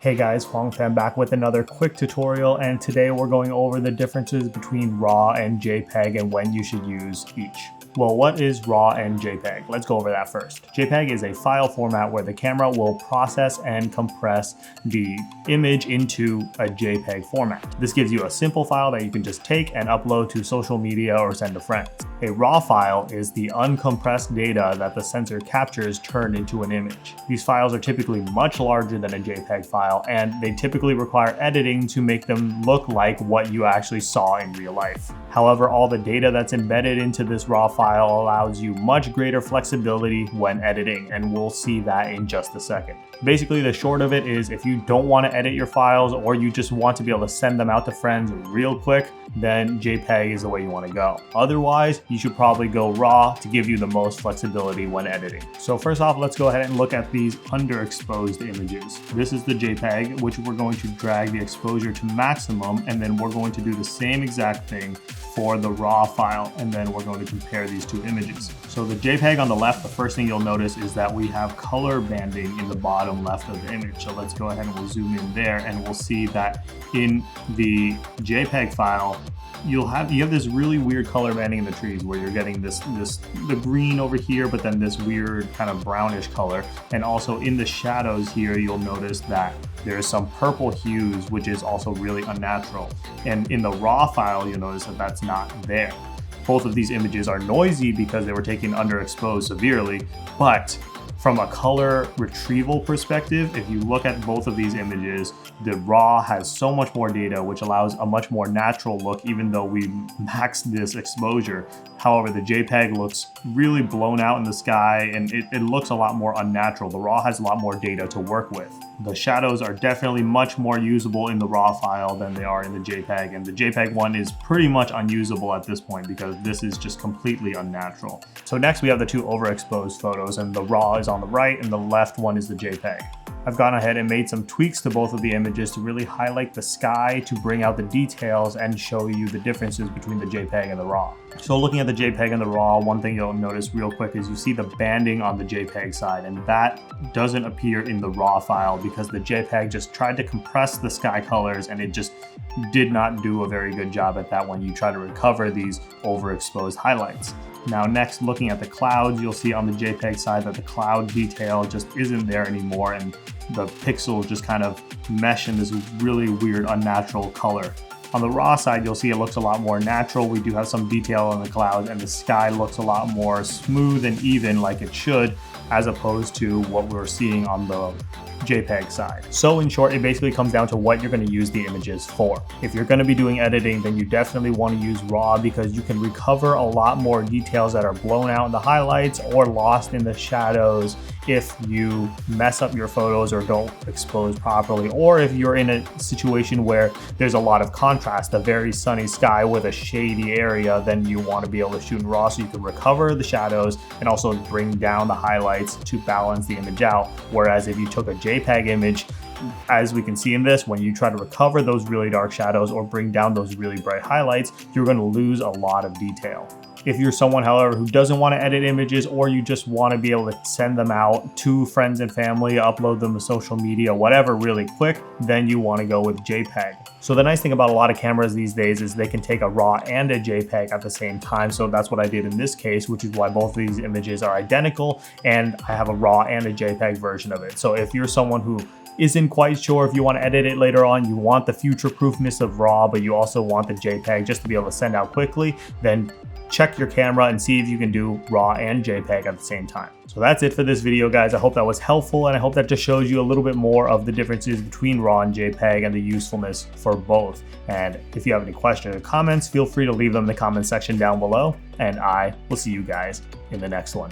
Hey guys, Pham back with another quick tutorial, and today we're going over the differences between RAW and JPEG and when you should use each. Well, what is RAW and JPEG? Let's go over that first. JPEG is a file format where the camera will process and compress the image into a JPEG format. This gives you a simple file that you can just take and upload to social media or send to friends. A RAW file is the uncompressed data that the sensor captures turned into an image. These files are typically much larger than a JPEG file, and they typically require editing to make them look like what you actually saw in real life. However, all the data that's embedded into this RAW file allows you much greater flexibility when editing, and we'll see that in just a second. Basically, the short of it is if you don't want to edit your files or you just want to be able to send them out to friends real quick, then JPEG is the way you want to go. Otherwise, you should probably go RAW to give you the most flexibility when editing. So first off, let's go ahead and look at these underexposed images. This is the JPEG, which we're going to drag the exposure to maximum, and then we're going to do the same exact thing for the RAW file, and then we're going to compare these two images. So the JPEG on the left, the first thing you'll notice is that we have color banding in the bottom left of the image. So let's go ahead and we'll zoom in there, and we'll see that in the JPEG file, you have this really weird color banding in the trees where you're getting the green over here, but then this weird kind of brownish color. And also in the shadows here, you'll notice that there's some purple hues, which is also really unnatural. And in the RAW file, you'll notice that that's not there. Both of these images are noisy because they were taken underexposed severely, but from a color retrieval perspective, if you look at both of these images, the RAW has so much more data, which allows a much more natural look, even though we maxed this exposure. However, the JPEG looks really blown out in the sky, and it looks a lot more unnatural. The RAW has a lot more data to work with. The shadows are definitely much more usable in the RAW file than they are in the JPEG, and the JPEG one is pretty much unusable at this point because this is just completely unnatural. So next we have the two overexposed photos, and the RAW is on the right and the left one is the JPEG. I've gone ahead and made some tweaks to both of the images to really highlight the sky, to bring out the details and show you the differences between the JPEG and the RAW. So looking at the JPEG and the RAW, one thing you'll notice real quick is you see the banding on the JPEG side, and that doesn't appear in the RAW file because the JPEG just tried to compress the sky colors, and it just did not do a very good job at that when you try to recover these overexposed highlights. Now next, looking at the clouds, you'll see on the JPEG side that the cloud detail just isn't there anymore, and the pixels just kind of mesh in this really weird unnatural color. On the RAW side, you'll see it looks a lot more natural. We do have some detail on the clouds, and the sky looks a lot more smooth and even like it should, as opposed to what we're seeing on the JPEG side. So in short, it basically comes down to what you're going to use the images for. If you're going to be doing editing, then you definitely want to use RAW because you can recover a lot more details that are blown out in the highlights or lost in the shadows if you mess up your photos or don't expose properly, or if you're in a situation where there's a lot of contrast, a very sunny sky with a shady area, then you want to be able to shoot in RAW so you can recover the shadows and also bring down the highlights to balance the image out. Whereas if you took a JPEG image, as we can see in this, when you try to recover those really dark shadows or bring down those really bright highlights, you're going to lose a lot of detail. If you're someone, however, who doesn't want to edit images, or you just want to be able to send them out to friends and family, upload them to social media, whatever, really quick, then you want to go with JPEG. So the nice thing about a lot of cameras these days is they can take a RAW and a JPEG at the same time. So that's what I did in this case, which is why both of these images are identical, and I have a RAW and a JPEG version of it. So if you're someone who isn't quite sure if you want to edit it later on, you want the future-proofness of RAW, but you also want the JPEG just to be able to send out quickly, then check your camera and see if you can do RAW and JPEG at the same time. So that's it for this video, guys. I hope that was helpful, and I hope that just shows you a little bit more of the differences between RAW and JPEG and the usefulness for both. And if you have any questions or comments, feel free to leave them in the comment section down below, and I will see you guys in the next one.